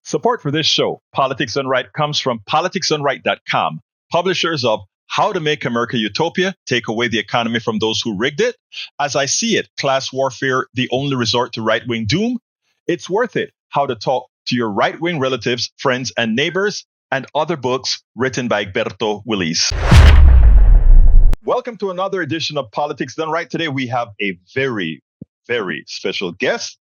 Support for this show, Politics Done Right, comes from politicsdoneright.com, publishers of How to Make America Utopia, Take Away the Economy from Those Who Rigged It, As I See It, Class Warfare, The Only Resort to Right-Wing Doom, It's Worth It, How to Talk to Your Right-Wing Relatives, Friends, and Neighbors, and other books written by Egberto, Willies. Welcome to another edition of Politics Done Right. Today we have a very, very special guest.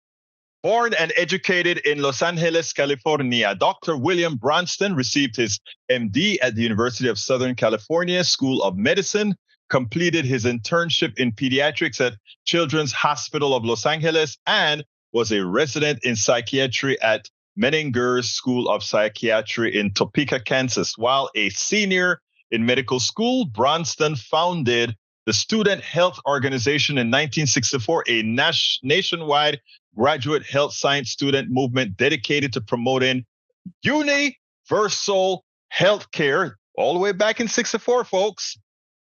Born and educated in Los Angeles, California, Dr. William Bronston received his MD at the University of Southern California School of Medicine, completed his internship in pediatrics at Children's Hospital of Los Angeles, and was a resident in psychiatry at Menninger's School of Psychiatry in Topeka, Kansas. While a senior in medical school, Bronston founded the Student Health Organization in 1964, a nationwide graduate health science student movement dedicated to promoting universal health care, all the way back in 64, folks,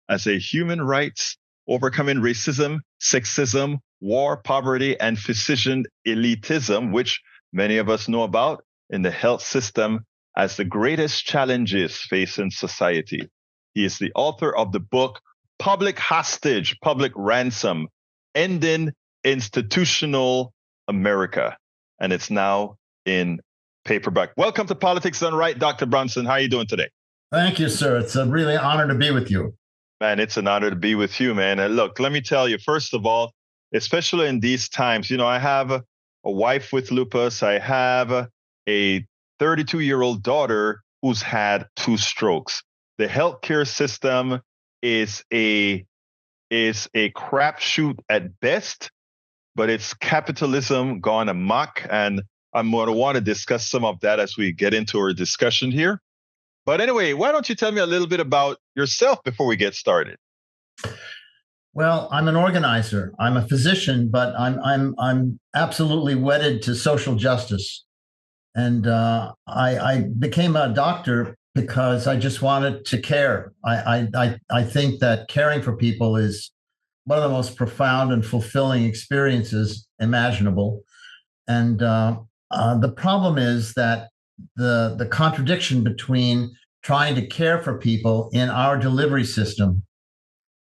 as a human rights, overcoming racism, sexism, war, poverty, and physician elitism, which many of us know about in the health system as the greatest challenges facing society. He is the author of the book, Hostage Public Ransom, Ending Institutional America, and it's now in paperback. Welcome to Politics Done Right, Dr. Bronston. How are you doing today? Thank you, sir. It's a really honor to be with you. Man, it's an honor to be with you, man. And look, let me tell you, first of all, especially in these times, I have a wife with lupus. I have a 32-year-old daughter who's had 2 strokes. The healthcare system is a crapshoot at best, but it's capitalism gone amok, and I'm going to want to discuss some of that as we get into our discussion here. But anyway, why don't you tell me a little bit about yourself before we get started? Well, I'm an organizer. I'm a physician, but I'm absolutely wedded to social justice, and I became a doctor because I just wanted to care. I think that caring for people is one of the most profound and fulfilling experiences imaginable. And the problem is that the contradiction between trying to care for people in our delivery system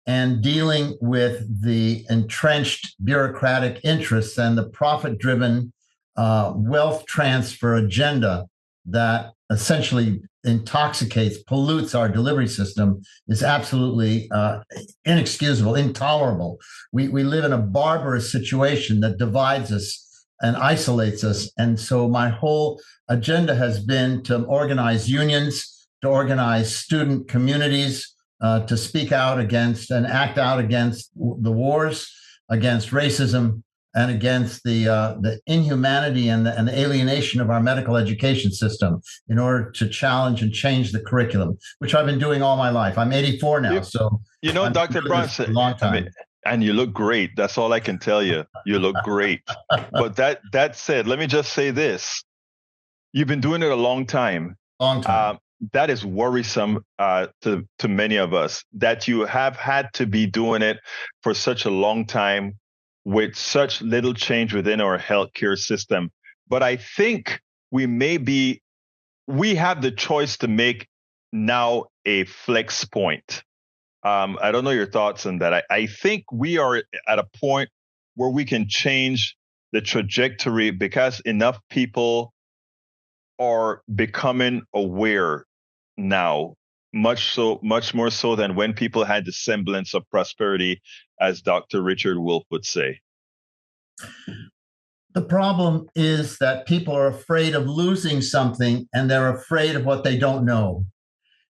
and dealing with the entrenched bureaucratic interests and the profit-driven wealth transfer agenda that essentially intoxicates, pollutes our delivery system is absolutely inexcusable, intolerable. We live in a barbarous situation that divides us and isolates us. And so my whole agenda has been to organize unions, to organize student communities, to speak out against and act out against the wars, against racism, and against the inhumanity and the alienation of our medical education system in order to challenge and change the curriculum, which I've been doing all my life. I'm 84 now, so Dr. Bronston, long time. And you look great. That's all I can tell you. You look great. But that said, let me just say this: you've been doing it a long time. Long time. That is worrisome to many of us, that you have had to be doing it for such a long time, with such little change within our healthcare system. But I think we have the choice to make now a flex point. I don't know your thoughts on that. I think we are at a point where we can change the trajectory because enough people are becoming aware now, much more so than when people had the semblance of prosperity, as Dr. Richard Wolff would say. The problem is that people are afraid of losing something, and they're afraid of what they don't know.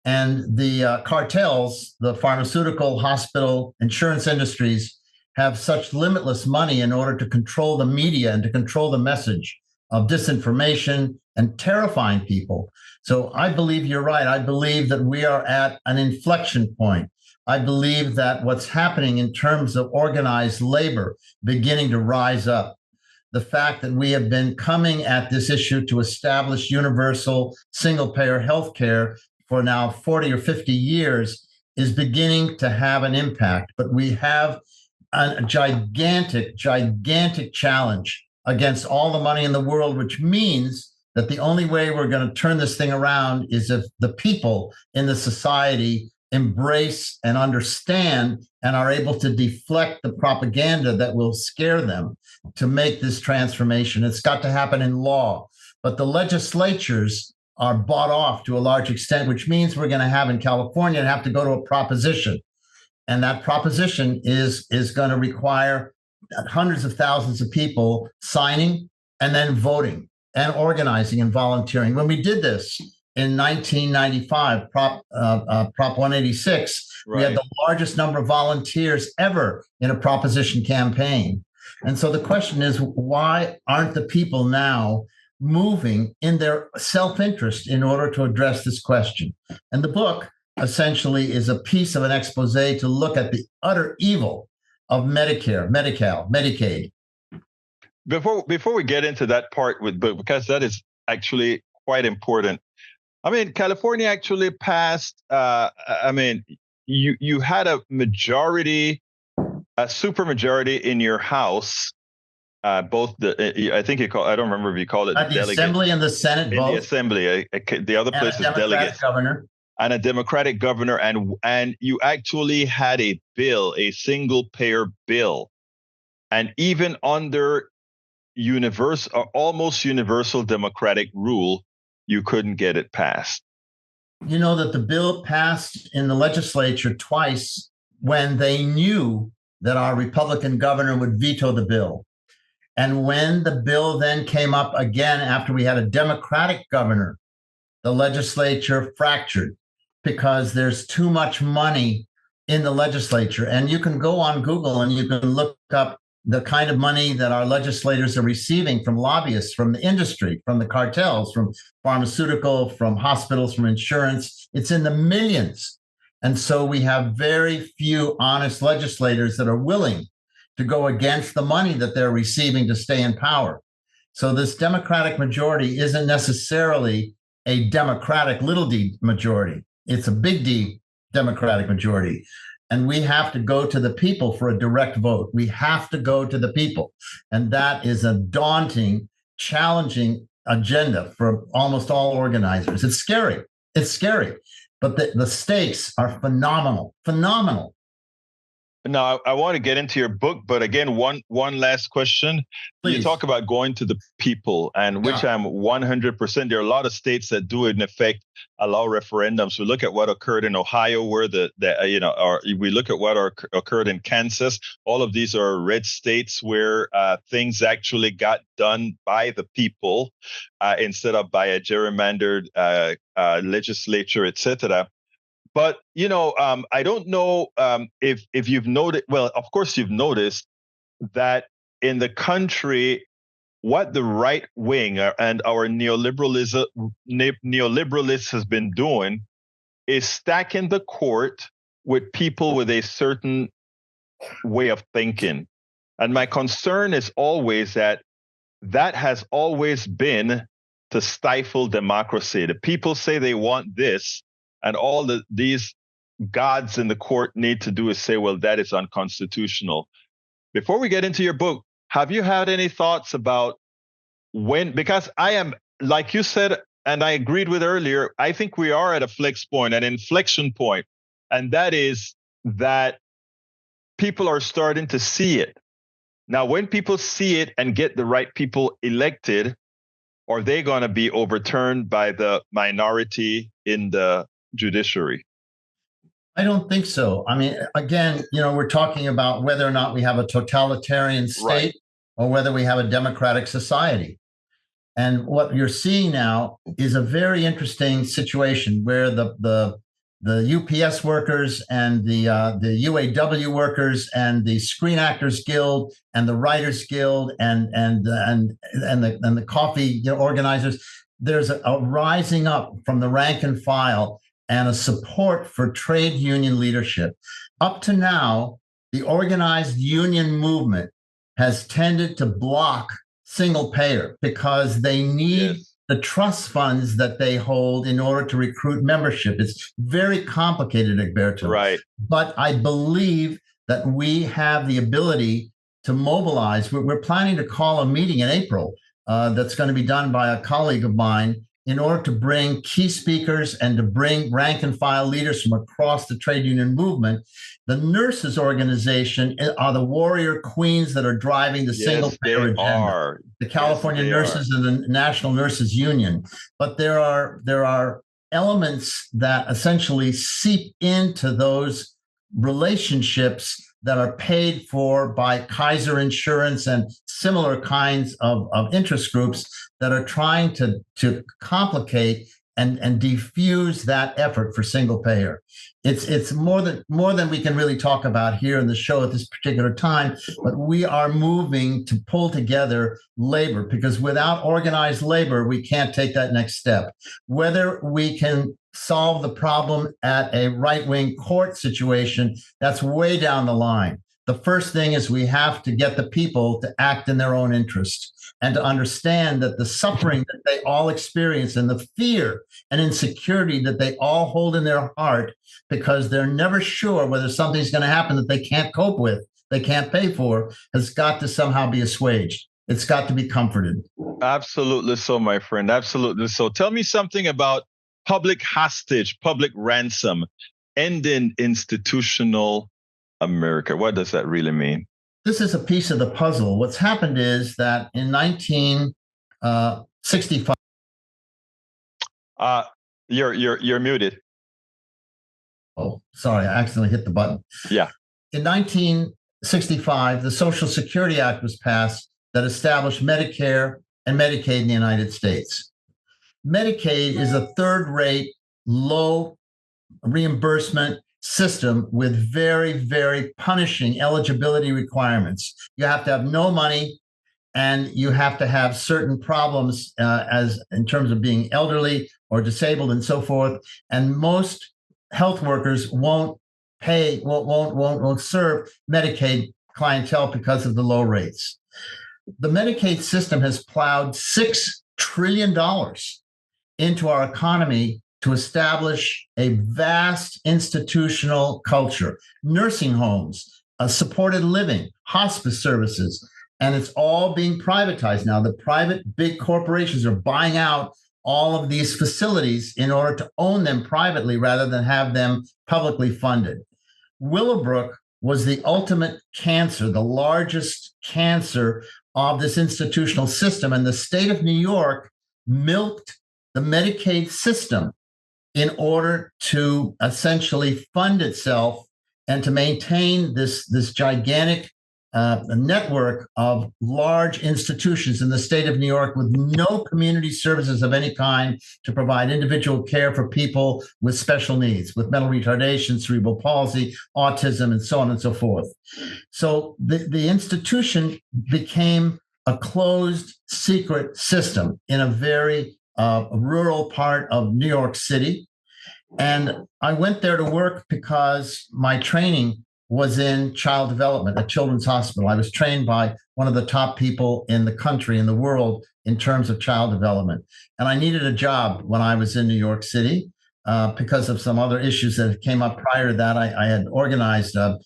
And the cartels, the pharmaceutical, hospital, insurance industries, have such limitless money in order to control the media and to control the message of disinformation and terrifying people. So I believe you're right. I believe that we are at an inflection point. I believe that what's happening in terms of organized labor beginning to rise up, the fact that we have been coming at this issue to establish universal single-payer healthcare for now 40 or 50 years is beginning to have an impact. But we have a gigantic challenge against all the money in the world, which means that the only way we're going to turn this thing around is if the people in the society embrace and understand and are able to deflect the propaganda that will scare them to make this transformation. It's got to happen in law. But the legislatures are bought off to a large extent, which means we're going to have in California have to go to a proposition. And that proposition is going to require hundreds of thousands of people signing and then voting and organizing and volunteering. When we did this in 1995, Prop 186, right, we had the largest number of volunteers ever in a proposition campaign. And so the question is, why aren't the people now moving in their self-interest in order to address this question? And the book essentially is a piece of an expose to look at the utter evil of Medicare, Medi-Cal, Medicaid. Before we get into that part, because that is actually quite important. I mean, California actually passed. You had a majority, a supermajority in your House. Both I think you call. I don't remember if you called it the delegates. Assembly and the Senate. In both. The Assembly, the other place is delegates. Governor. And a Democratic governor, and you actually had a bill, a single payer bill, and even under almost universal Democratic rule, you couldn't get it passed. You know that the bill passed in the legislature twice when they knew that our Republican governor would veto the bill. And when the bill then came up again after we had a Democratic governor, the legislature fractured because there's too much money in the legislature. And you can go on Google and you can look up the kind of money that our legislators are receiving from lobbyists, from the industry, from the cartels, from pharmaceutical, from hospitals, from insurance. It's in the millions. And so we have very few honest legislators that are willing to go against the money that they're receiving to stay in power. So this Democratic majority isn't necessarily a Democratic little d majority. It's a big D Democratic majority. And we have to go to the people for a direct vote. We have to go to the people. And that is a daunting, challenging agenda for almost all organizers. It's scary. It's scary. But the stakes are phenomenal, phenomenal. Now, I want to get into your book, but again, one last question. Please. You talk about going to the people, and which I'm 100%. There are a lot of states that do, in effect, allow referendums. We look at what occurred in Ohio, where we look at what occurred in Kansas. All of these are red states where things actually got done by the people instead of by a gerrymandered legislature, etc. But, I don't know if you've noticed, well, of course you've noticed that in the country, what the right wing and our neoliberalists has been doing is stacking the court with people with a certain way of thinking. And my concern is always that has always been to stifle democracy. The people say they want this, and all these gods in the court need to do is say, well, that is unconstitutional. Before we get into your book, have you had any thoughts about because I am, like you said, and I agreed with earlier, I think we are at a an inflection point, and that is that people are starting to see it. Now, when people see it and get the right people elected, are they going to be overturned by the minority in the judiciary? I don't think so. I mean, again, we're talking about whether or not we have a totalitarian state, right, or whether we have a democratic society. And what you're seeing now is a very interesting situation where the UPS workers and the UAW workers and the Screen Actors Guild and the Writers Guild and the coffee organizers, there's a rising up from the rank and file and a support for trade union leadership. Up to now, the organized union movement has tended to block single payer because they need the trust funds that they hold in order to recruit membership. It's very complicated, Egberto. Right. But I believe that we have the ability to mobilize. We're planning to call a meeting in April that's going to be done by a colleague of mine in order to bring key speakers and to bring rank and file leaders from across the trade union movement. The nurses organization are the warrior queens that are driving the single payer agenda. The California Nurses and the National Nurses Union. But there are elements that essentially seep into those relationships that are paid for by Kaiser Insurance and similar kinds of interest groups that are trying to complicate and diffuse that effort for single payer. It's more than we can really talk about here in the show at this particular time, but we are moving to pull together labor, because without organized labor, we can't take that next step. Whether we can solve the problem at a right-wing court situation, that's way down the line. The first thing is we have to get the people to act in their own interest and to understand that the suffering that they all experience and the fear and insecurity that they all hold in their heart because they're never sure whether something's going to happen that they can't cope with, they can't pay for, has got to somehow be assuaged. It's got to be comforted. Absolutely so, my friend. Absolutely so. Tell me something about public hostage, public ransom, ending institutional America. What does that really mean? This is a piece of the puzzle. What's happened is that in 1965. You're muted. Oh, sorry, I accidentally hit the button. Yeah. In 1965, the Social Security Act was passed that established Medicare and Medicaid in the United States. Medicaid is a third-rate, low reimbursement system with very, very punishing eligibility requirements. You have to have no money, and you have to have certain problems as in terms of being elderly or disabled and so forth. And most health workers won't serve Medicaid clientele because of the low rates. The Medicaid system has plowed $6 trillion into our economy to establish a vast institutional culture, nursing homes, supported living, hospice services, and it's all being privatized now. The private big corporations are buying out all of these facilities in order to own them privately rather than have them publicly funded. Willowbrook was the ultimate cancer, the largest cancer of this institutional system, and the state of New York milked the Medicaid system in order to essentially fund itself and to maintain this gigantic network of large institutions in the state of New York with no community services of any kind to provide individual care for people with special needs, with mental retardation, cerebral palsy, autism, and so on and so forth. So the institution became a closed, secret system in a very rural part of New York City. And I went there to work because my training was in child development at Children's Hospital. I was trained by one of the top people in the country, in the world, in terms of child development. And I needed a job when I was in New York City because of some other issues that came up prior to that. I had organized a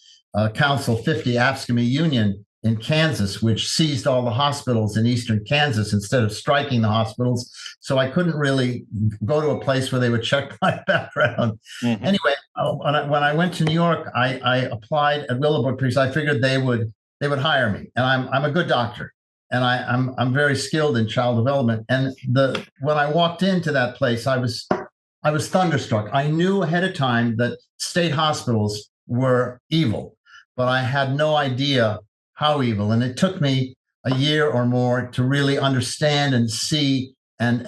Council 50 AFSCME union in Kansas, which seized all the hospitals in eastern Kansas instead of striking the hospitals. So I couldn't really go to a place where they would check my background. Mm-hmm. Anyway, when I went to New York, I applied at Willowbrook because I figured they would hire me. And I'm a good doctor, and I'm very skilled in child development. And when I walked into that place, I was thunderstruck. I knew ahead of time that state hospitals were evil, but I had no idea how evil. And it took me a year or more to really understand and see and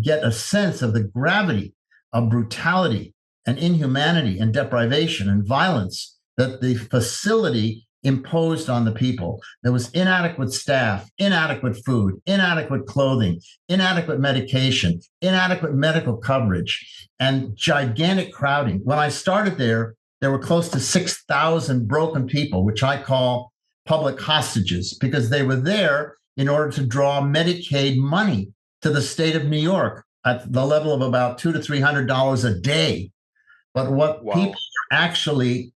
get a sense of the gravity of brutality and inhumanity and deprivation and violence that the facility imposed on the people. There was inadequate staff, inadequate food, inadequate clothing, inadequate medication, inadequate medical coverage, and gigantic crowding. When I started there were close to 6,000 broken people, which I call public hostages, because they were there in order to draw Medicaid money to the state of New York at the level of about $200 to $300 a day. But what people actually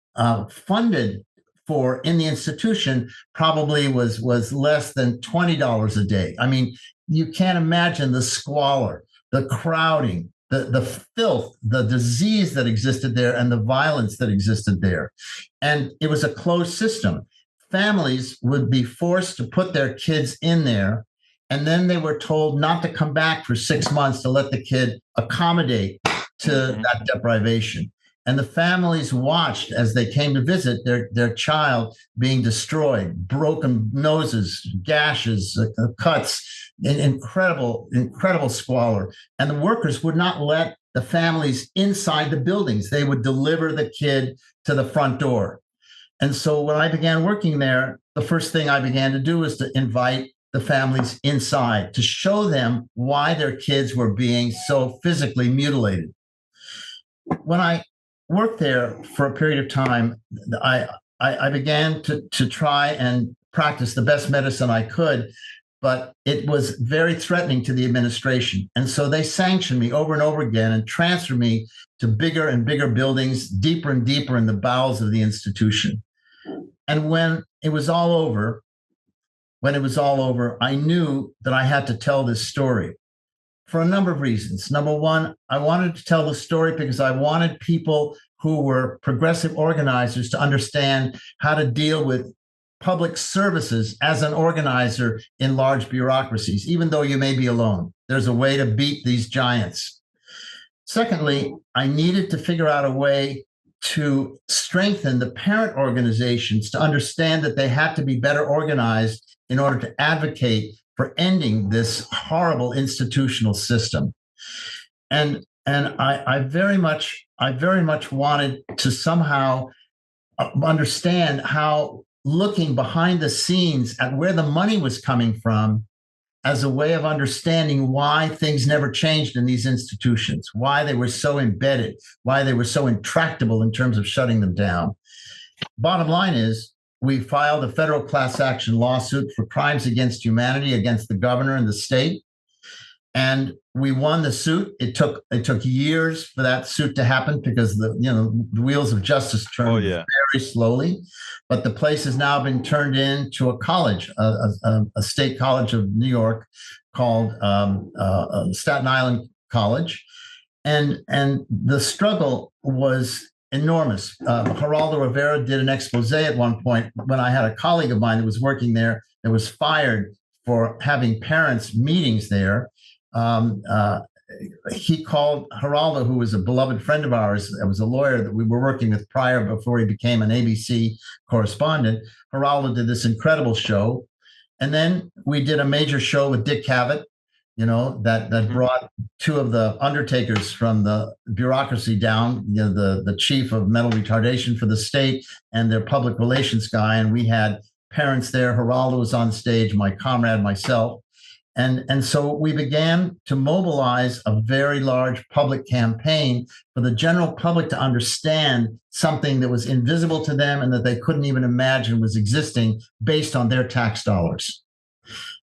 funded for in the institution probably was less than $20 a day. I mean, you can't imagine the squalor, the crowding, the filth, the disease that existed there, and the violence that existed there. And it was a closed system. Families would be forced to put their kids in there, and then they were told not to come back for 6 months to let the kid accommodate to that deprivation. And the families watched as they came to visit their child being destroyed, broken noses, gashes, cuts, incredible squalor. And the workers would not let the families inside the buildings. They would deliver the kid to the front door. And so when I began working there, the first thing I began to do was to invite the families inside to show them why their kids were being so physically mutilated. When I worked there for a period of time, I began to try and practice the best medicine I could, but it was very threatening to the administration. And so they sanctioned me over and over again and transferred me to bigger and bigger buildings, deeper and deeper in the bowels of the institution. And when it was all over, I knew that I had to tell this story for a number of reasons. Number one, I wanted to tell the story because I wanted people who were progressive organizers to understand how to deal with public services as an organizer in large bureaucracies, even though you may be alone. There's a way to beat these giants. Secondly, I needed to figure out a way to strengthen the parent organizations to understand that they had to be better organized in order to advocate for ending this horrible institutional system. And I very much wanted to somehow understand how looking behind the scenes at where the money was coming from as a way of understanding why things never changed in these institutions, why they were so embedded, why they were so intractable in terms of shutting them down. Bottom line is, we filed a federal class action lawsuit for crimes against humanity against the governor and the state. And we won the suit. It took years for that suit to happen because the wheels of justice turned very slowly. But the place has now been turned into a college, a state college of New York called Staten Island College. And the struggle was enormous. Geraldo Rivera did an expose at one point when I had a colleague of mine that was working there that was fired for having parents' meetings there. He called Geraldo, who was a beloved friend of ours, that was a lawyer that we were working with prior before he became an ABC correspondent. Geraldo did this incredible show. And then we did a major show with Dick Cavett, that brought two of the undertakers from the bureaucracy down, the chief of mental retardation for the state and their public relations guy. And we had parents there. Geraldo was on stage, my comrade, myself. And so we began to mobilize a very large public campaign for the general public to understand something that was invisible to them and that they couldn't even imagine was existing based on their tax dollars.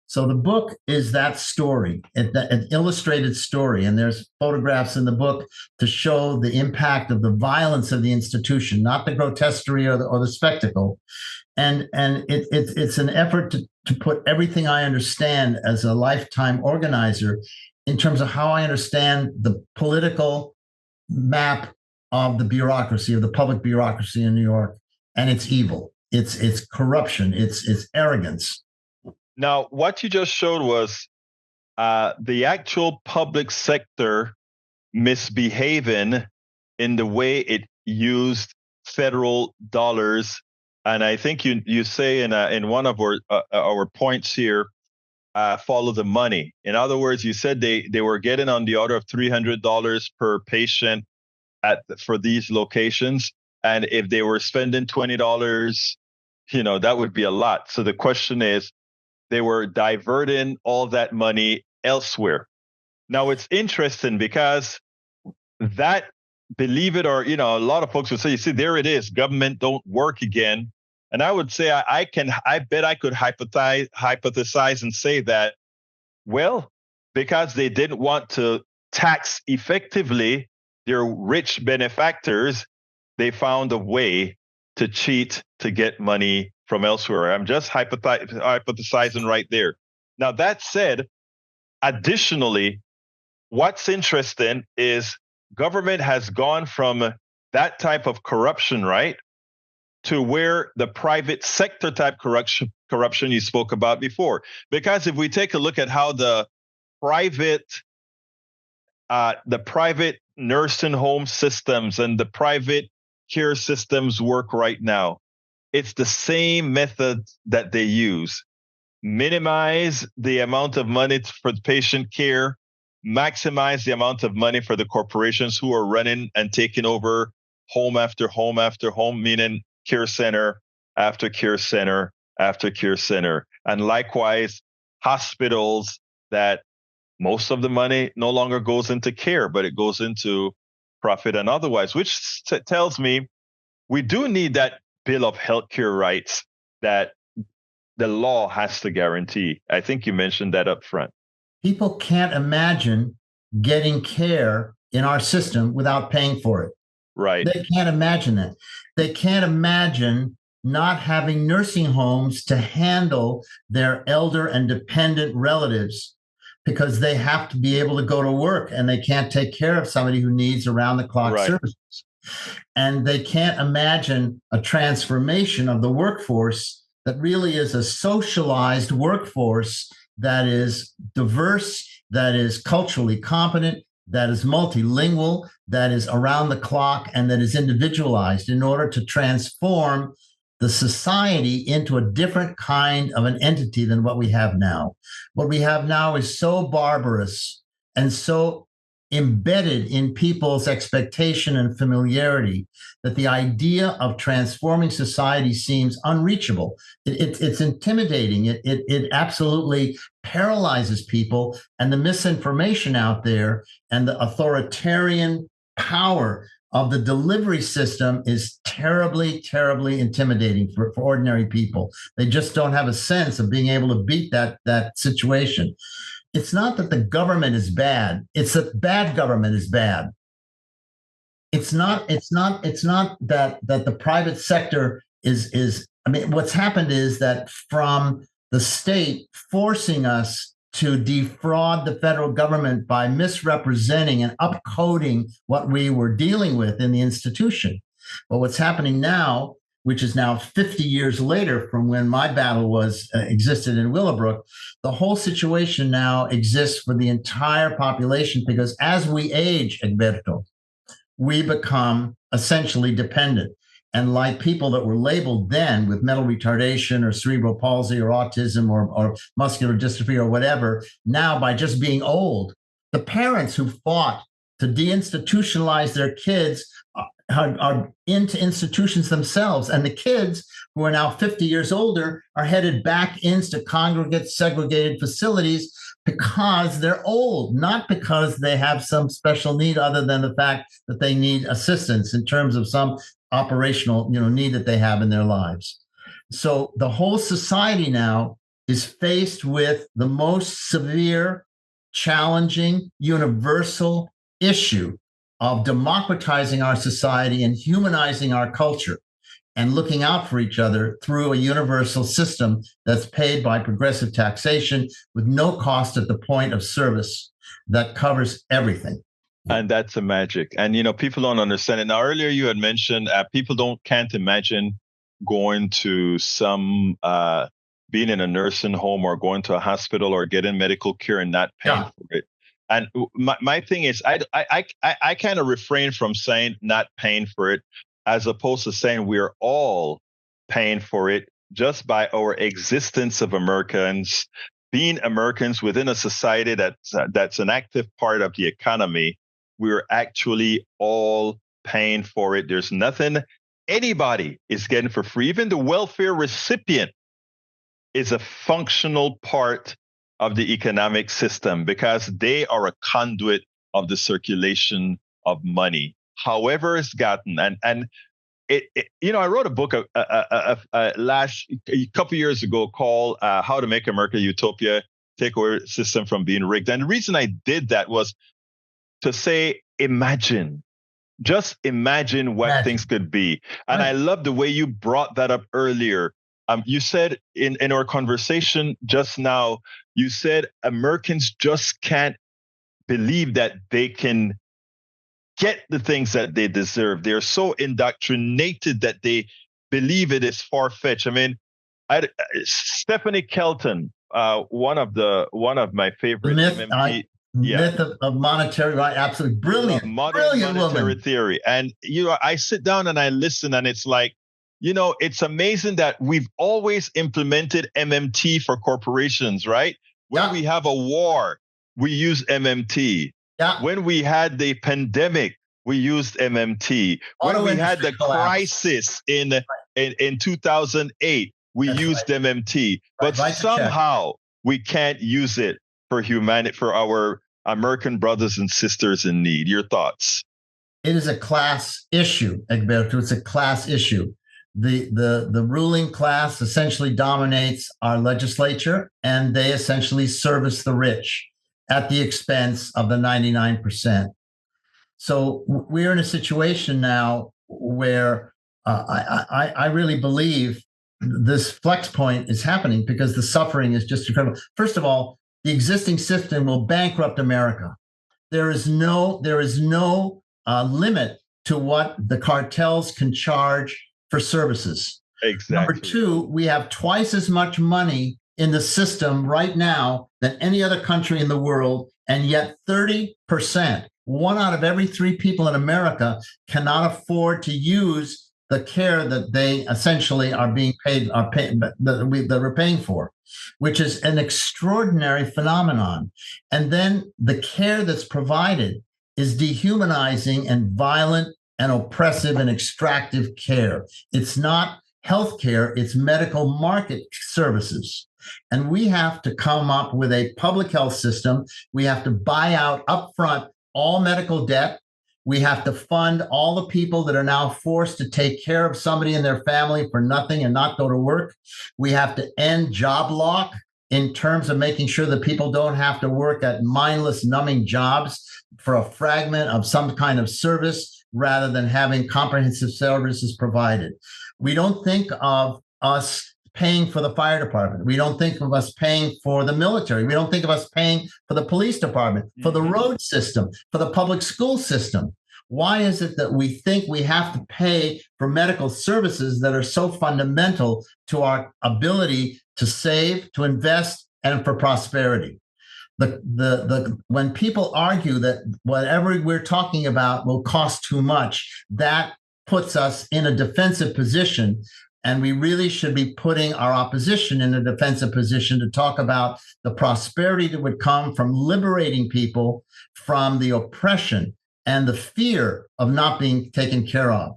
So the book is that story, an illustrated story, and there's photographs in the book to show the impact of the violence of the institution, not the grotesquerie or the spectacle. And it's an effort to put everything I understand as a lifetime organizer in terms of how I understand the political map of the bureaucracy, of the public bureaucracy in New York, and it's evil. It's corruption. It's arrogance. Now, what you just showed was the actual public sector misbehaving in the way it used federal dollars. And I think you say in one of our points here, follow the money. In other words, you said they were getting on the order of $300 per patient for these locations. And if they were spending $20, that would be a lot. So the question is, they were diverting all that money elsewhere. Now, it's interesting because that, believe it or, a lot of folks would say, you see, there it is. Government don't work again. And I would say, I bet I could hypothesize and say that, well, because they didn't want to tax effectively their rich benefactors, they found a way to cheat to get money from elsewhere. I'm just hypothesizing right there. Now, that said, additionally, what's interesting is government has gone from that type of corruption, right, to where the private sector type corruption you spoke about before. Because if we take a look at how the private nursing home systems and the private care systems work right now, it's the same method that they use. Minimize the amount of money for the patient care, maximize the amount of money for the corporations who are running and taking over home after home after home, meaning care center after care center after care center. And likewise, hospitals that most of the money no longer goes into care, but it goes into profit and otherwise, which tells me we do need that bill of healthcare rights that the law has to guarantee. I think you mentioned that up front. People can't imagine getting care in our system without paying for it. Right. They can't imagine that. They can't imagine not having nursing homes to handle their elder and dependent relatives because they have to be able to go to work and they can't take care of somebody who needs around-the-clock services. And they can't imagine a transformation of the workforce that really is a socialized workforce that is diverse, that is culturally competent, that is multilingual, that is around the clock, and that is individualized in order to transform the society into a different kind of an entity than what we have now. What we have now is so barbarous and so embedded in people's expectation and familiarity that the idea of transforming society seems unreachable. It's intimidating. It absolutely paralyzes people, and the misinformation out there and the authoritarian power of the delivery system is terribly, terribly intimidating for ordinary people. They just don't have a sense of being able to beat that situation. It's not that the government is bad. It's that bad government is bad. It's not that the private sector is. I mean, what's happened is that from the state forcing us to defraud the federal government by misrepresenting and upcoding what we were dealing with in the institution. But what's happening now, which is now 50 years later from when my battle existed in Willowbrook, the whole situation now exists for the entire population because as we age, Egberto, we become essentially dependent. And like people that were labeled then with mental retardation or cerebral palsy or autism or muscular dystrophy or whatever, now by just being old, the parents who fought to deinstitutionalize their kids are into institutions themselves. And the kids who are now 50 years older are headed back into congregate segregated facilities because they're old, not because they have some special need other than the fact that they need assistance in terms of some operational need that they have in their lives. So the whole society now is faced with the most severe, challenging, universal issue of democratizing our society and humanizing our culture and looking out for each other through a universal system that's paid by progressive taxation with no cost at the point of service that covers everything. And that's the magic. And, people don't understand it. Now, earlier you had mentioned people can't imagine going to being in a nursing home or going to a hospital or getting medical care and not paying for it. And my thing is, I kind of refrain from saying not paying for it, as opposed to saying we're all paying for it just by our existence of Americans, being Americans within a society that's an active part of the economy. We're actually all paying for it. There's nothing anybody is getting for free. Even the welfare recipient is a functional part of the economic system because they are a conduit of the circulation of money, however it's gotten. And I wrote a book a couple years ago called How to Make America Utopia, Take Away the System from Being Rigged. And the reason I did that was to say, imagine just imagine what things could be. And I love the way you brought that up earlier. You said in our conversation just now, you said Americans just can't believe that they can get the things that they deserve. They're so indoctrinated that they believe it is far-fetched. I mean, Stephanie Kelton, one of my favorite MMT. Myth of monetary right, absolutely brilliant, brilliant monetary woman. theory. And I sit down and I listen, and it's like, it's amazing that we've always implemented MMT for corporations, right? When we have a war, we use MMT. Yeah. When we had the pandemic, we used MMT. When we had the crisis in 2008, we used MMT. But somehow we can't use it for humanity, for our American brothers and sisters in need. Your thoughts? It is a class issue, Egberto. It's a class issue. The ruling class essentially dominates our legislature, and they essentially service the rich at the expense of the 99%. So we're in a situation now where I really believe this flex point is happening because the suffering is just incredible. First of all, the existing system will bankrupt America. There is no limit to what the cartels can charge for services. Exactly. Number two, we have twice as much money in the system right now than any other country in the world, and yet 30%, 1 out of every 3 people in America, cannot afford to use the care that they essentially that we're paying for, which is an extraordinary phenomenon. And then the care that's provided is dehumanizing and violent and oppressive and extractive care. It's not healthcare, it's medical market services. And we have to come up with a public health system. We have to buy out upfront all medical debt. We have to fund all the people that are now forced to take care of somebody in their family for nothing and not go to work. We have to end job lock in terms of making sure that people don't have to work at mindless, numbing jobs for a fragment of some kind of service rather than having comprehensive services provided. We don't think of us paying for the fire department. We don't think of us paying for the military. We don't think of us paying for the police department, for the road system, for the public school system. Why is it that we think we have to pay for medical services that are so fundamental to our ability to save, to invest, and for prosperity? When people argue that whatever we're talking about will cost too much, that puts us in a defensive position. And we really should be putting our opposition in a defensive position to talk about the prosperity that would come from liberating people from the oppression and the fear of not being taken care of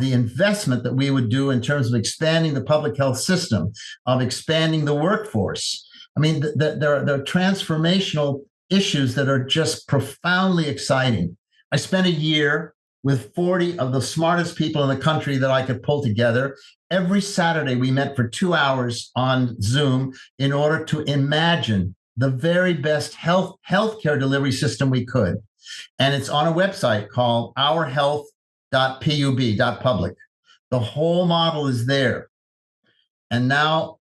the investment that we would do in terms of expanding the public health system, of expanding the workforce. I mean, there are transformational issues that are just profoundly exciting. I spent a year with 40 of the smartest people in the country that I could pull together. Every Saturday, we met for 2 hours on Zoom in order to imagine the very best healthcare delivery system we could. And it's on a website called ourhealth.pub.public. The whole model is there. And now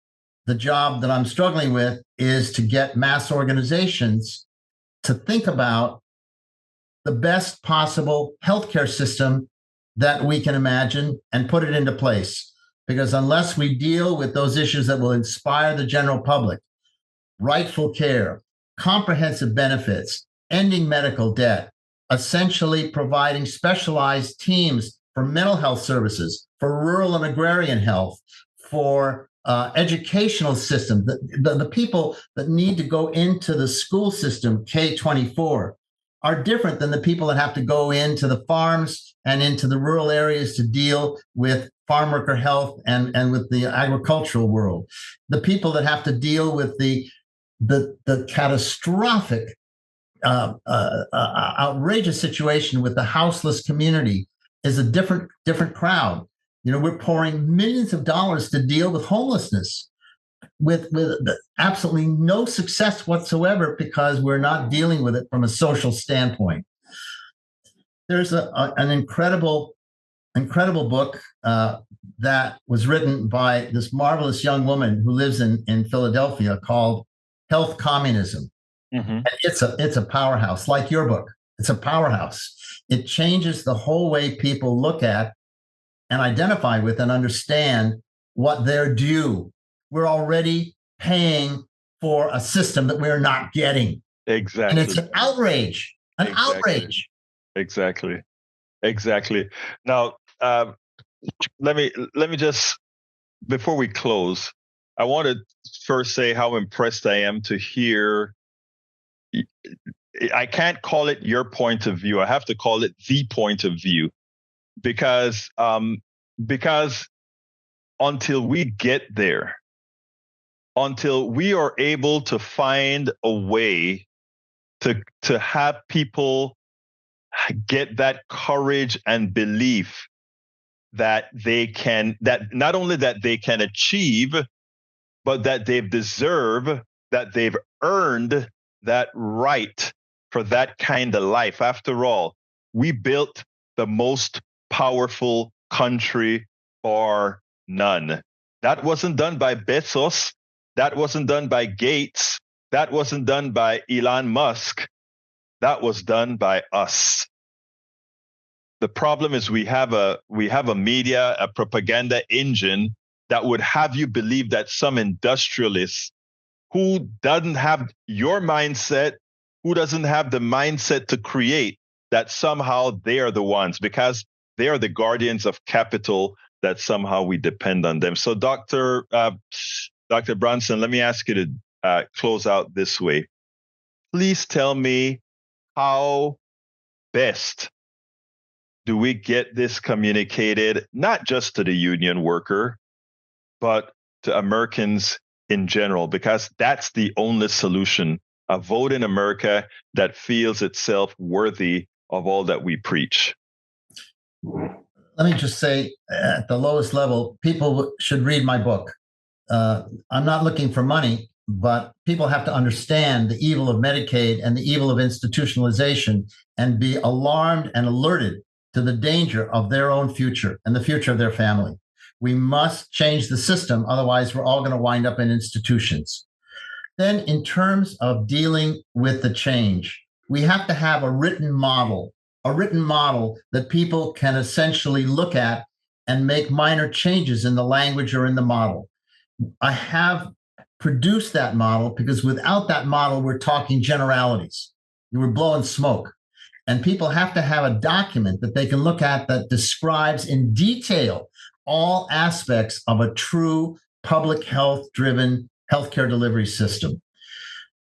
the job that I'm struggling with is to get mass organizations to think about the best possible healthcare system that we can imagine and put it into place. Because unless we deal with those issues that will inspire the general public, rightful care, comprehensive benefits, ending medical debt, essentially providing specialized teams for mental health services, for rural and agrarian health, for educational system, the people that need to go into the school system, K-24, are different than the people that have to go into the farms and into the rural areas to deal with farm worker health and with the agricultural world. The people that have to deal with the catastrophic, outrageous situation with the houseless community is a different crowd. We're pouring millions of dollars to deal with homelessness with absolutely no success whatsoever because we're not dealing with it from a social standpoint. There's an incredible book that was written by this marvelous young woman who lives in Philadelphia called Health Communism. Mm-hmm. It's a powerhouse, like your book. It's a powerhouse. It changes the whole way people look at and identify with and understand what they're due. We're already paying for a system that we're not getting. Exactly. And it's an outrage. Outrage. Exactly. Now, let me just, before we close, I want to first say how impressed I am to hear. I can't call it your point of view. I have to call it the point of view, because until we get there, until we are able to find a way to have people get that courage and belief that not only that they can achieve, but that they deserve, that they've earned that right for that kind of life. After all, we built the most powerful country for none. That wasn't done by Bezos. That wasn't done by Gates. That wasn't done by Elon Musk. That was done by us. The problem is we have a media, a propaganda engine that would have you believe that some industrialist who doesn't have your mindset, who doesn't have the mindset to create, that somehow they are the ones, because they are the guardians of capital, that somehow we depend on them. So Dr. Bronston, let me ask you to close out this way. Please tell me, how best do we get this communicated, not just to the union worker, but to Americans in general? Because that's the only solution, a vote in America that feels itself worthy of all that we preach. Let me just say, at the lowest level, people should read my book. I'm not looking for money, but people have to understand the evil of Medicaid and the evil of institutionalization and be alarmed and alerted to the danger of their own future and the future of their family. We must change the system. Otherwise, we're all going to wind up in institutions. Then, in terms of dealing with the change, we have to have a written model that people can essentially look at and make minor changes in the language or in the model. I have produced that model because without that model, we're talking generalities. We're blowing smoke. And people have to have a document that they can look at that describes in detail all aspects of a true public health-driven healthcare delivery system.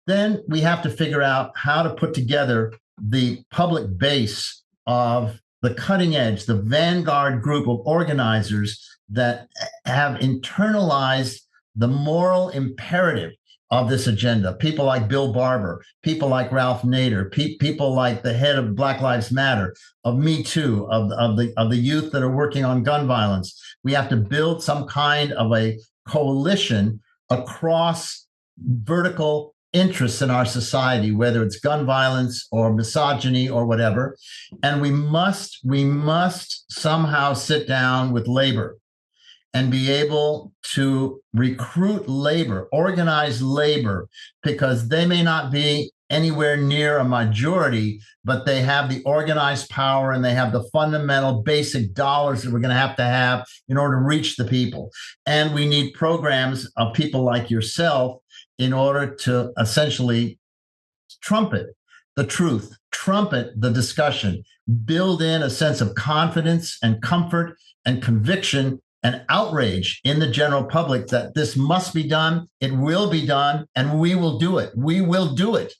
Then we have to figure out how to put together the public base of the cutting edge, the vanguard group of organizers that have internalized the moral imperative of this agenda. People like Bill Barber, people like Ralph Nader, people like the head of Black Lives Matter, of Me Too, of the youth that are working on gun violence. We have to build some kind of a coalition across vertical interests in our society, whether it's gun violence or misogyny or whatever. And we must somehow sit down with labor and be able to recruit labor, organize labor, because they may not be anywhere near a majority, but they have the organized power and they have the fundamental basic dollars that we're going to have in order to reach the people. And we need programs of people like yourself in order to essentially trumpet the truth, trumpet the discussion, build in a sense of confidence and comfort and conviction and outrage in the general public that this must be done, it will be done, and we will do it. We will do it.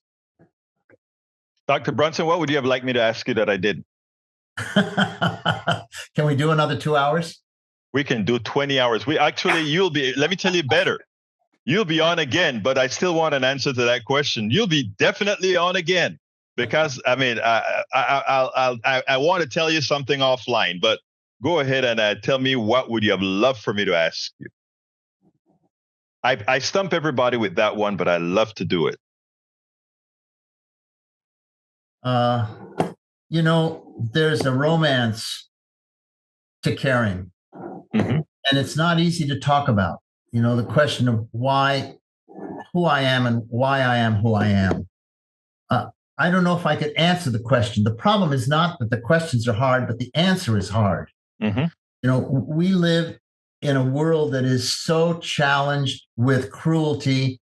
Dr. Bronston, what would you have liked me to ask you that I didn't? Can we do another 2 hours? We can do 20 hours. You'll be, let me tell you better. You'll be on again, but I still want an answer to that question. You'll be definitely on again, because I mean, I want to tell you something offline, but go ahead and tell me, what would you have loved for me to ask you? I stump everybody with that one, but I love to do it. there's a romance to caring. Mm-hmm. And it's not easy to talk about, the question of who I am and why I am who I am. I don't know if I could answer the question. The problem is not that the questions are hard, but the answer is hard. Mm-hmm. We live in a world that is so challenged with cruelty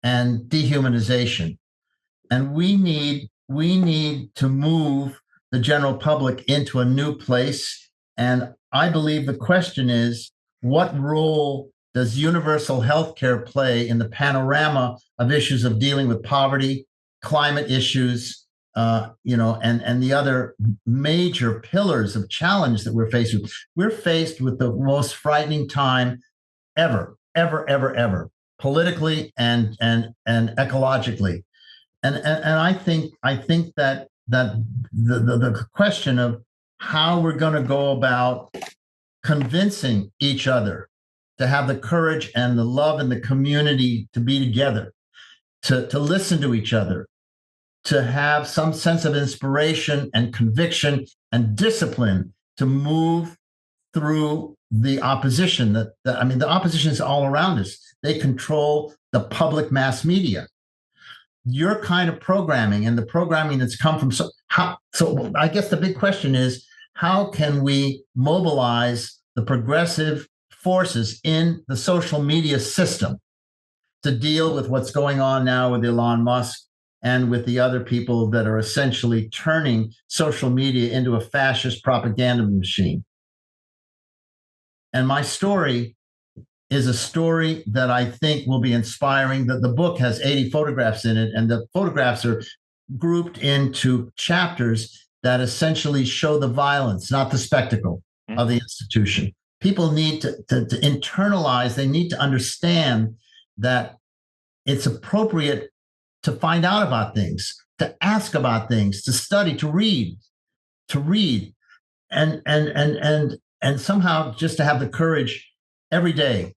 and dehumanization. And we need to move the general public into a new place. And I believe the question is, what role does universal health care play in the panorama of issues of dealing with poverty, climate issues, and the other major pillars of challenge that we're faced with? We're faced with the most frightening time ever, politically and ecologically. And I think that the question of how we're going to go about convincing each other to have the courage and the love and the community to be together, to listen to each other, to have some sense of inspiration and conviction and discipline to move through the opposition. The opposition is all around us. They control the public mass media. Your kind of programming and the programming that's come from so I guess the big question is, how can we mobilize the progressive forces in the social media system to deal with what's going on now with Elon Musk and with the other people that are essentially turning social media into a fascist propaganda machine? And my story is a story that I think will be inspiring. The book has 80 photographs in it, and the photographs are grouped into chapters that essentially show the violence, not the spectacle of the institution. People need to internalize, they need to understand that it's appropriate to find out about things, to ask about things, to study, to read, and somehow just to have the courage every day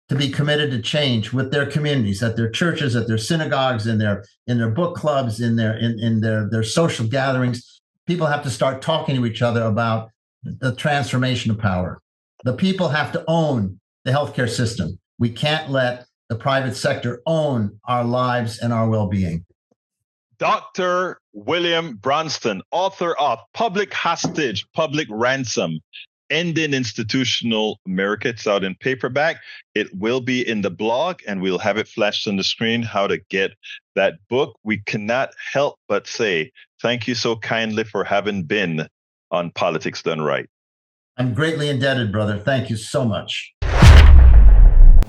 to be committed to change with their communities, at their churches, at their synagogues, in their book clubs, in their social gatherings. People have to start talking to each other about the transformation of power. The people have to own the healthcare system. We can't let the private sector own our lives and our well-being. Dr. William Bronston, author of Hostage Public Ransom, Ending Institutional America. It's out in paperback. It will be in the blog, and we'll have it flashed on the screen how to get that book. We cannot help but say thank you so kindly for having been on Politics Done Right. I'm greatly indebted, brother. Thank you so much.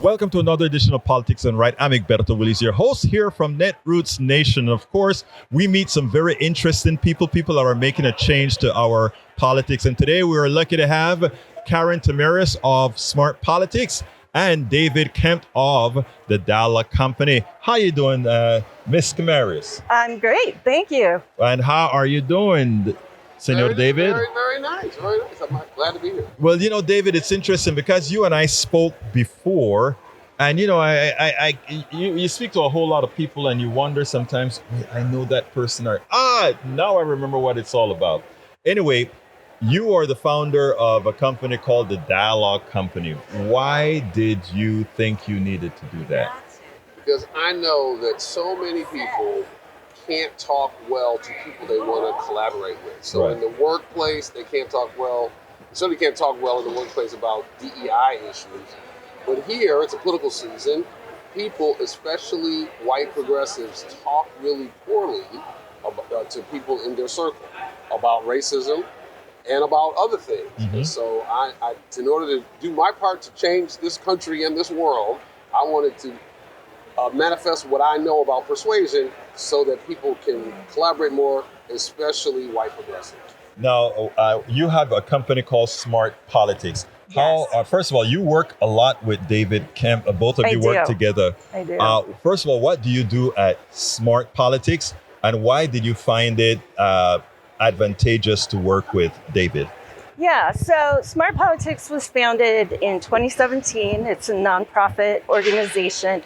Welcome to another edition of Politics Done Right. I'm Egberto Willies, your host here from Netroots Nation. Of course, we meet some very interesting people that are making a change to our politics. And today we are lucky to have Karin Tamerius of Smart Politics and David Campt of the Dialogue Company. How you doing, Miss Tamerius? I'm great, thank you. And how are you doing, Senor David? Very, very nice, very nice. I'm glad to be here. Well, David, it's interesting because you and I spoke before, and you speak to a whole lot of people, and you wonder sometimes, I know that person, or now I remember what it's all about. Anyway, you are the founder of a company called the Dialogue Company. Why did you think you needed to do that? Because I know that so many people can't talk well to people they want to collaborate with. So in the workplace, they can't talk well. They certainly can't talk well in the workplace about DEI issues. But here, it's a political season. People, especially white progressives, talk really poorly to people in their circle about racism and about other things. Mm-hmm. And so I, in order to do my part to change this country and this world, I wanted to manifest what I know about persuasion so that people can collaborate more, especially white progressives. Now, you have a company called Smart Politics. Yes. How? First of all, you work a lot with David Campt. Both of you work together. I do. First of all, what do you do at Smart Politics, and why did you find it advantageous to work with David? Yeah, so Smart Politics was founded in 2017. It's a nonprofit organization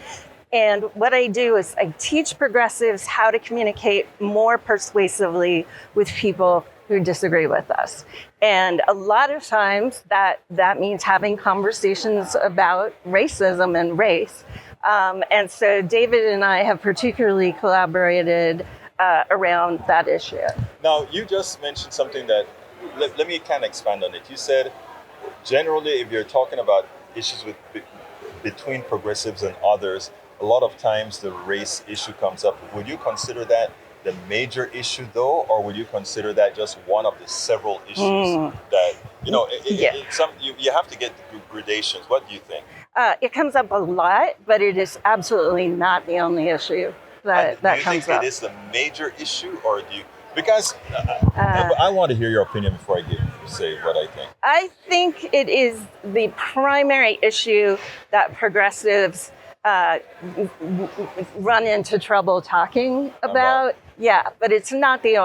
And what I do is I teach progressives how to communicate more persuasively with people who disagree with us. And a lot of times that means having conversations about racism and race. And so David and I have particularly collaborated around that issue. Now, you just mentioned something that, let me kind of expand on it. You said, generally, if you're talking about issues between progressives and others, a lot of times the race issue comes up. Would you consider that the major issue, though, or would you consider that just one of the several issues that, you have to get the gradations? What do you think? It comes up a lot, but it is absolutely not the only issue that comes up. Do you think it is the major issue, or do you? Because I want to hear your opinion before I say what I think. I think it is the primary issue that progressives run into trouble talking about. Yeah, but it's not the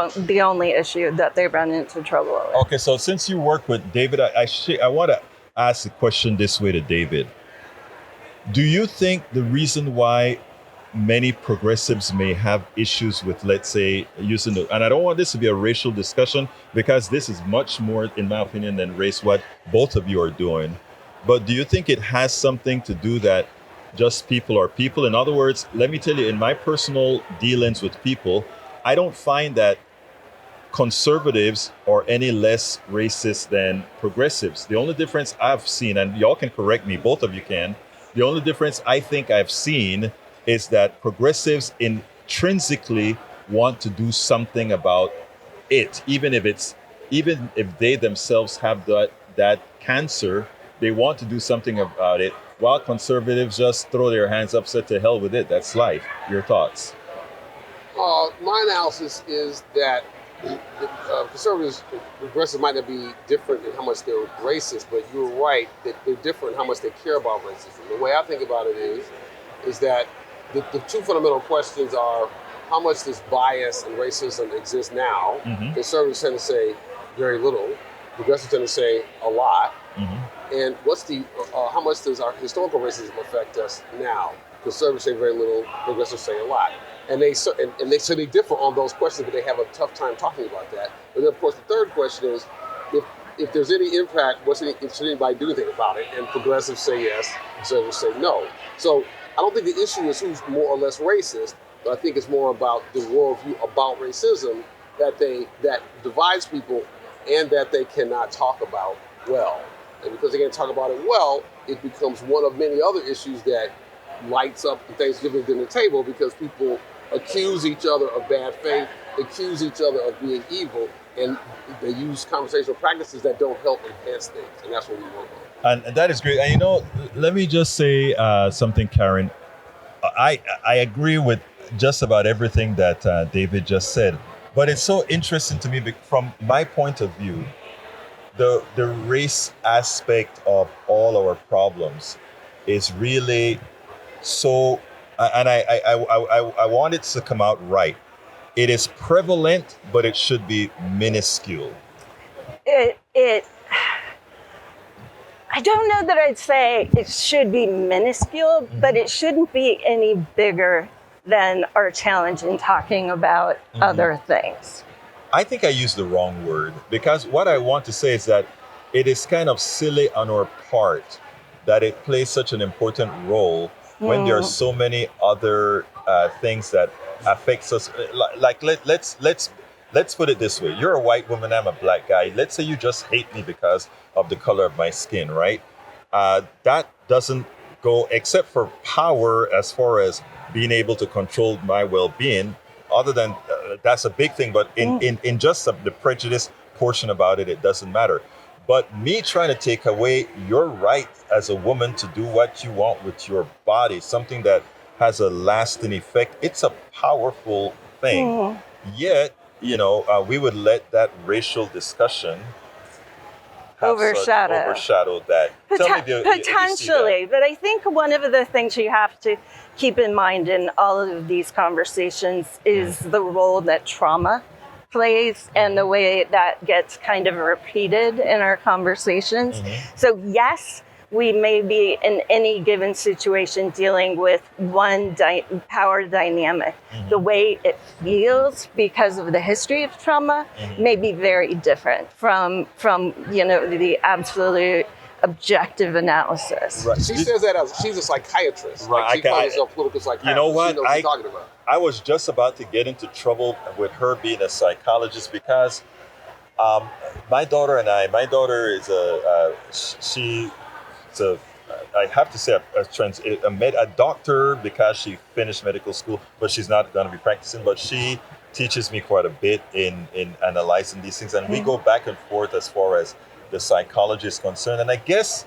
only issue that they run into trouble with. Okay, so since you work with David, I want to ask the question this way to David. Do you think the reason why many progressives may have issues with, let's say, and I don't want this to be a racial discussion, because this is much more, in my opinion, than race, what both of you are doing. But do you think it has something to do that just people are people? In other words, let me tell you, in my personal dealings with people, I don't find that conservatives are any less racist than progressives. The only difference I've seen, and y'all can correct me, both of you can, the only difference I think I've seen is that progressives intrinsically want to do something about it, even if they themselves have that cancer, they want to do something about it, while conservatives just throw their hands up, said to hell with it. That's life. Your thoughts? My analysis is that conservatives, progressives might not be different in how much they're racist, but you're right that they're different in how much they care about racism. The way I think about it is that the two fundamental questions are, how much does bias and racism exist now? Mm-hmm. Conservatives tend to say very little. Progressives tend to say a lot. Mm-hmm. And how much does our historical racism affect us now? Conservatives say very little. Progressives say a lot. And they differ on those questions, but they have a tough time talking about that. But then, of course, the third question is, if there's any impact, should anybody do anything about it? And progressives say yes, conservatives say no. So I don't think the issue is who's more or less racist, but I think it's more about the worldview about racism that divides people and that they cannot talk about well. And because they can't talk about it well, it becomes one of many other issues that lights up the Thanksgiving dinner table, because people accuse each other of bad faith, accuse each other of being evil, and they use conversational practices that don't help enhance things. And that's what we work on. And that is great. And let me just say something, Karin. I agree with just about everything that David just said. But it's so interesting to me, from my point of view, the race aspect of all our problems is really so, and I want it to come out right. It is prevalent, but it should be minuscule. I don't know that I'd say it should be minuscule, mm-hmm. but it shouldn't be any bigger than our challenge in talking about mm-hmm. other things. I think I used the wrong word, because what I want to say is that it is kind of silly on our part that it plays such an important role when there are so many other things that affects us. Like let's put it this way: you're a white woman, I'm a black guy. Let's say you just hate me because of the color of my skin, right? That doesn't go, except for power, as far as being able to control my well-being. Other than that's a big thing, but in just the prejudice portion about it, it doesn't matter. But me trying to take away your right as a woman to do what you want with your body, something that has a lasting effect, it's a powerful thing. Yet, we would let that racial discussion overshadow that. Potentially, but I think one of the things you have to keep in mind in all of these conversations is the role that trauma plays and the way that gets kind of repeated in our conversations. Mm-hmm. So yes, we may be in any given situation dealing with one power dynamic. The way it feels because of the history of trauma may be very different from the absolute objective analysis. Right. She says that as she's a psychiatrist. Right. Like she calls herself political psychiatrist. You know what? She knows what you're talking about. I was just about to get into trouble with her being a psychologist because my daughter is I have to say a doctor because she finished medical school, but she's not going to be practicing. But she teaches me quite a bit in analyzing these things, and we go back and forth as far as the psychology is concerned. And I guess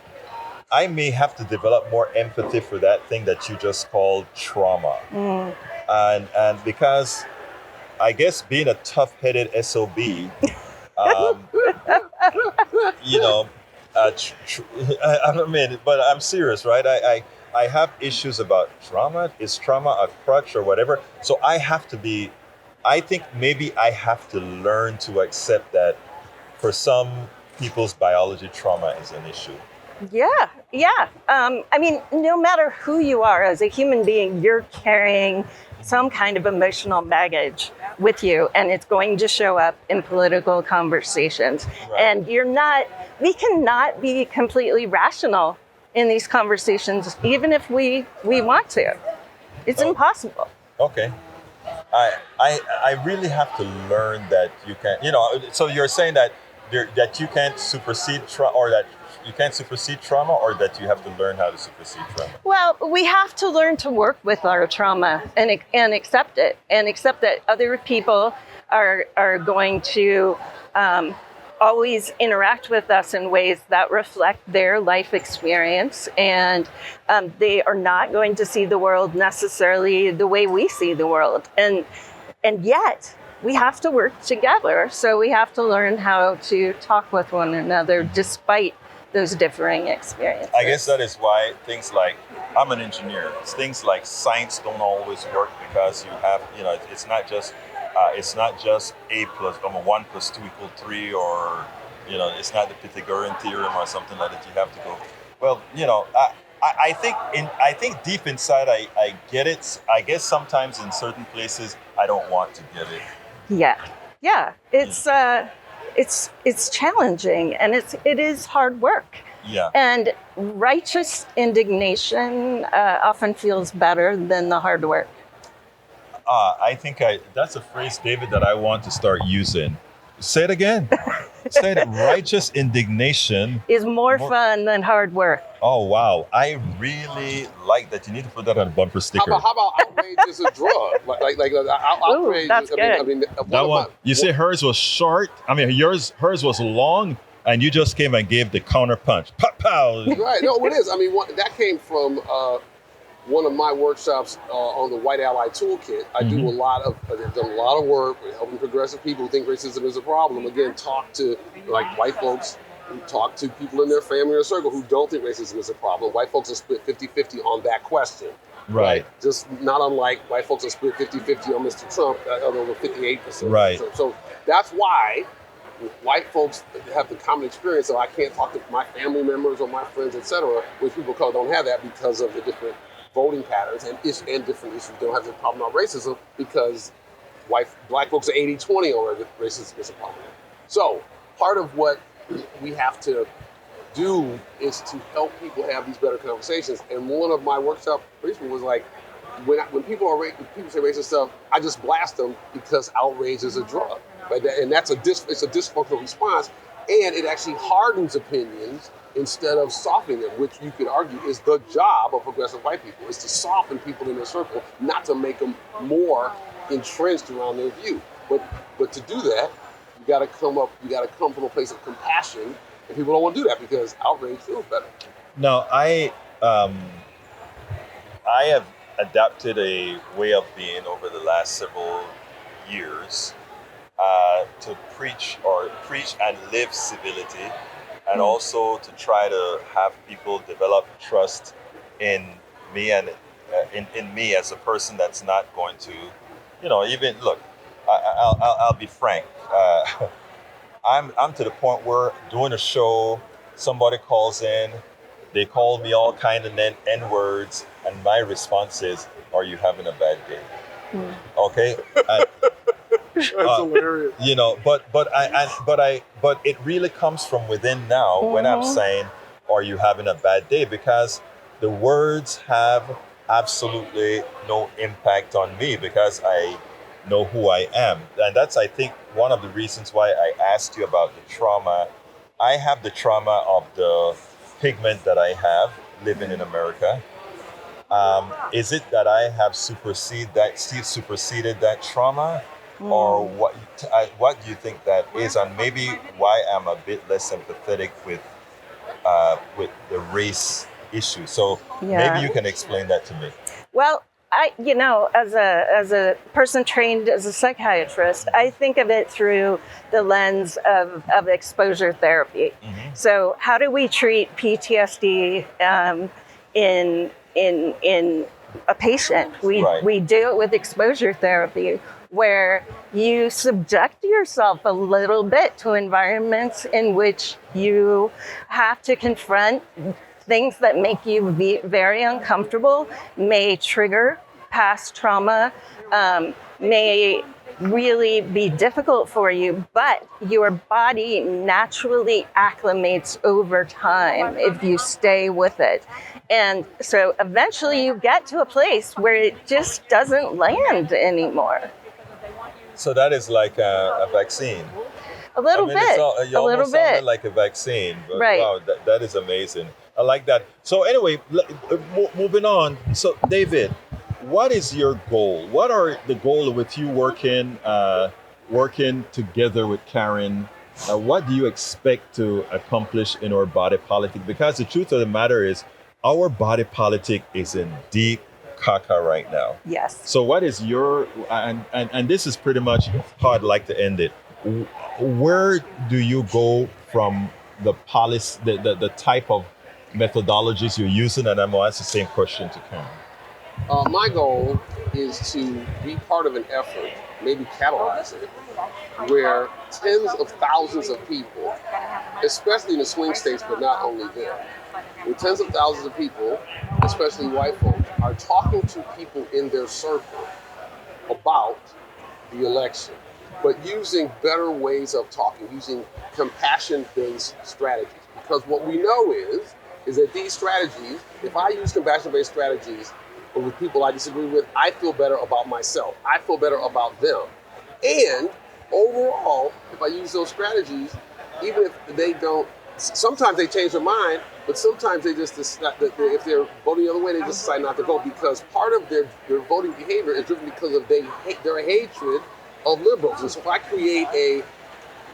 I may have to develop more empathy for that thing that you just called trauma. And because I guess being a tough-headed SOB, I mean, but I'm serious, right? I have issues about trauma. Is trauma a crutch or whatever? So I think maybe I have to learn to accept that for some people's biology, trauma is an issue. Yeah. I mean, no matter who you are as a human being, you're carrying some kind of emotional baggage with you, and it's going to show up in political conversations. Right. And we cannot be completely rational in these conversations, even if we want to. It's impossible. Okay. I really have to learn that you can, so you're saying that you can't supersede trauma, or that you can't supersede trauma, or that you have to learn how to supersede trauma? Well, we have to learn to work with our trauma and accept it, and accept that other people are going to always interact with us in ways that reflect their life experience, and they are not going to see the world necessarily the way we see the world, and yet we have to work together. So we have to learn how to talk with one another despite those differing experiences. I guess that is why things like, I'm an engineer, things like science don't always work, because you have, it's not just A plus 1 plus 2 equals 3, or, it's not the Pythagorean theorem or something like that. You have to go, well, I think deep inside I get it. I guess sometimes in certain places I don't want to get it. Yeah. It's challenging, and it is hard work. Yeah. And righteous indignation often feels better than the hard work. I think that's a phrase, David, that I want to start using. Say it again. Say it. Righteous indignation is more fun than hard work. Oh, wow. I really like that. You need to put that on a bumper sticker. How about outrage is a drug? Like outrage. Ooh, that's good. I mean, that one. You say hers was short. I mean, hers was long, and you just came and gave the counter punch. Pow, pow. Right. No, it is. I mean, that came from one of my workshops on the White Ally Toolkit. I've done a lot of work with helping progressive people who think racism is a problem. Again, talk to like white folks, who talk to people in their family or circle who don't think racism is a problem. White folks are split 50-50 on that question. Right. Just not unlike white folks are split 50-50 on Mr. Trump, over 58%. Right. So that's why white folks have the common experience of I can't talk to my family members or my friends, etc., which people of color don't have that because of the different voting patterns and different issues. They don't have the problem of racism because black folks are 80-20 on racism is a problem. So part of what we have to do is to help people have these better conversations. And one of my workshop recently was like, when people say racist stuff, I just blast them because outrage is a drug. Right? And it's a dysfunctional response, and it actually hardens opinions instead of softening them, which you could argue is the job of progressive white people, is to soften people in their circle, not to make them more entrenched around their view. But to do that, you got to come from a place of compassion, and people don't want to do that because outrage feels better. No, I have adapted a way of being over the last several years to preach and live civility, and also to try to have people develop trust in me and in me as a person that's not going to, even look. I'll be frank. I'm to the point where doing a show, somebody calls in, They call me all kind of N-words, and my response is, "Are you having a bad day?" Okay, and, That's hilarious. you know, but it really comes from within now when I'm saying, "Are you having a bad day?" Because the words have absolutely no impact on me because I know who I am, and that's, I think, one of the reasons why I asked you about the trauma. I have the trauma of the pigment that I have living in America. Is it that I have superseded that trauma, or what do you think that is, and maybe why I'm a bit less sympathetic with the race issue? So maybe you can explain that to me. Well, as a person trained as a psychiatrist, I think of it through the lens of exposure therapy. So how do we treat PTSD in a patient? We do it with exposure therapy, where you subject yourself a little bit to environments in which you have to confront things that make you very uncomfortable, may trigger past trauma, may really be difficult for you, but your body naturally acclimates over time if you stay with it. And so eventually you get to a place where it just doesn't land anymore. So that is like a vaccine. A little bit. You almost sounded like a vaccine. But right. Wow, that is amazing. I like that. So anyway, moving on. So David, what is your goal? What are the goal with you working together with Karin? What do you expect to accomplish in our body politic? Because the truth of the matter is, our body politic is in deep caca right now. Yes. So what is your, and this is pretty much how I'd like to end it. Where do you go from the policy, the type of methodologies you're using? And I'm going to ask the same question to Karin. My goal is to be part of an effort, maybe catalyze it, where tens of thousands of people, especially in the swing states, but not only there, where tens of thousands of people, especially white folks, are talking to people in their circle about the election, but using better ways of talking, using compassion-based strategies. Because what we know is that these strategies, if I use compassion-based strategies with people I disagree with, I feel better about myself. I feel better about them. And overall, if I use those strategies, even if they don't, sometimes they change their mind, but sometimes they just decide that if they're voting the other way, they just decide not to vote, because part of their voting behavior is driven because of their hatred of liberals. And so if I create a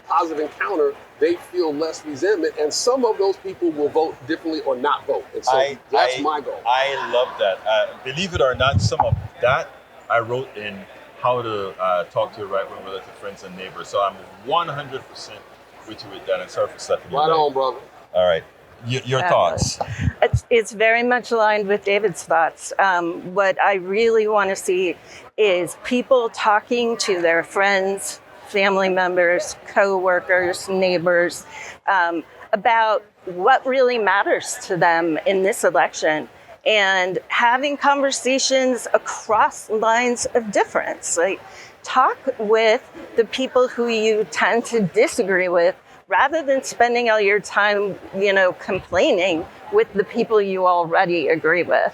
positive encounter, they feel less resentment, and some of those people will vote differently or not vote. And so that's my goal. I love that. Believe it or not, some of that I wrote in How to Talk to Your Right Wing Relative Friends and Neighbors. So I'm 100% with you with that. And sorry for stepping you. Right on, brother. All right. Your thoughts? It's very much aligned with David's thoughts. What I really want to see is people talking to their friends, family members, co-workers, neighbors, about what really matters to them in this election, and having conversations across lines of difference. Like, talk with the people who you tend to disagree with, rather than spending all your time, complaining with the people you already agree with.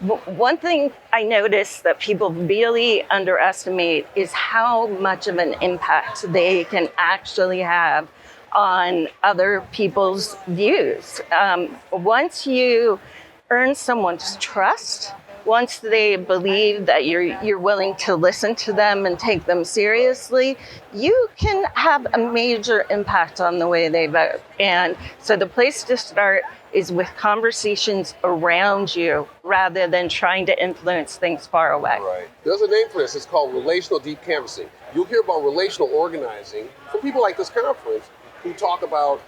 One thing I noticed that people really underestimate is how much of an impact they can actually have on other people's views. Once you earn someone's trust, once they believe that you're willing to listen to them and take them seriously, you can have a major impact on the way they vote. And so the place to start is with conversations around you rather than trying to influence things far away. Right. There's a name for this. It's called relational deep canvassing. You'll hear about relational organizing from people like this conference who talk about,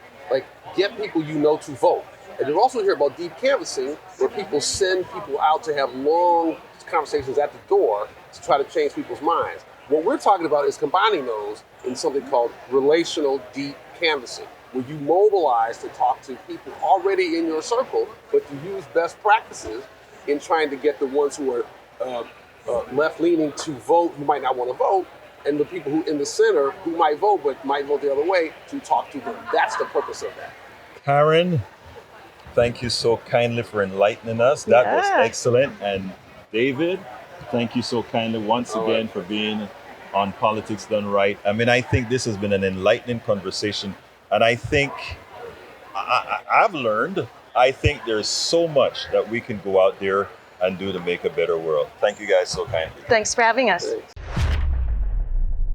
get people you know to vote. And you'll also hear about deep canvassing, where people send people out to have long conversations at the door to try to change people's minds. What we're talking about is combining those in something called relational deep canvassing. where you mobilize to talk to people already in your circle, but to use best practices in trying to get the ones who are left-leaning to vote who might not want to vote, and the people who in the center who might vote but might vote the other way, to talk to them. That's the purpose of that. Karin, thank you so kindly for enlightening us. That was excellent. And David, thank you so kindly once again for being on Politics Done Right. I mean, I think this has been an enlightening conversation. And I think I've learned, I think there's so much that we can go out there and do to make a better world. Thank you guys so kindly. Thanks for having us.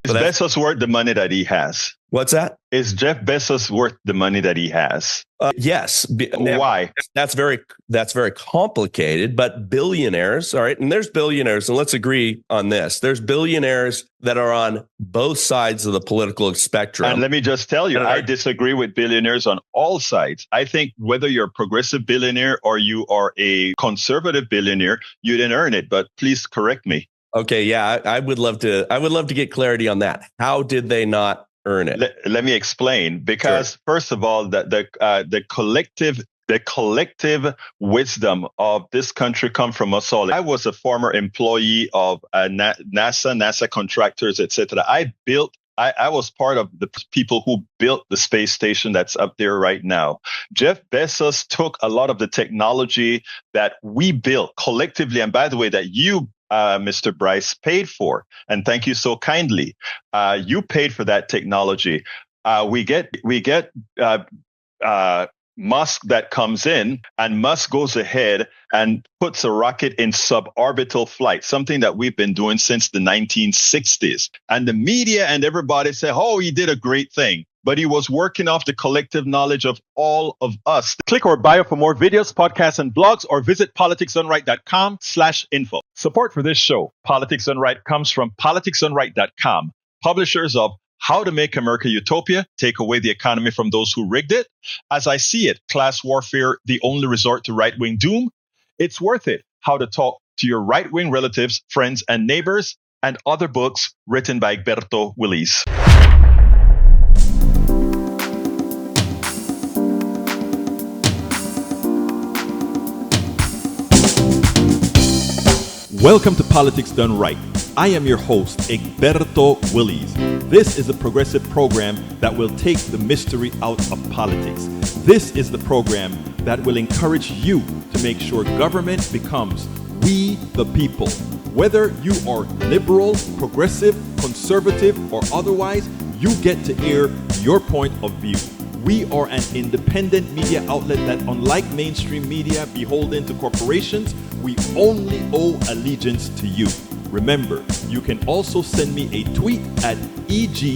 Is Bezos worth the money that he has? What's that? Is Jeff Bezos worth the money that he has? Yes. Why? That's very complicated, but billionaires, all right, and there's billionaires, and let's agree on this. There's billionaires that are on both sides of the political spectrum. And let me just tell you, I disagree with billionaires on all sides. I think whether you're a progressive billionaire or you are a conservative billionaire, you didn't earn it, but please correct me. Okay, yeah, I would love to get clarity on that. How did they not earn it? Let me explain. Because first of all, the collective wisdom of this country come from us all. I was a former employee of NASA contractors, etc. I was part of the people who built the space station that's up there right now. Jeff Bezos took a lot of the technology that we built collectively, and by the way, that you, Mr. Bryce, paid for, and thank you so kindly. You paid for that technology. We get Musk that comes in, and Musk goes ahead and puts a rocket in suborbital flight, something that we've been doing since the 1960s. And the media and everybody say, oh, he did a great thing. But he was working off the collective knowledge of all of us. Click our bio for more videos, podcasts, and blogs, or visit politicsdoneright.com/info. Support for this show, Politics Done Right, comes from politicsdoneright.com, publishers of How to Make America Utopia, Take Away the Economy from Those Who Rigged It. As I See It, Class Warfare, The Only Resort to Right-Wing Doom. It's Worth It, How to Talk to Your Right-Wing Relatives, Friends, and Neighbors, and other books written by Egberto, Willies. Welcome to Politics Done Right. I am your host, Egberto Willies. This is a progressive program that will take the mystery out of politics. This is the program that will encourage you to make sure government becomes we the people. Whether you are liberal, progressive, conservative, or otherwise, you get to air your point of view. We are an independent media outlet that, unlike mainstream media beholden to corporations, we only owe allegiance to you. Remember, you can also send me a tweet at EGBERTOWILL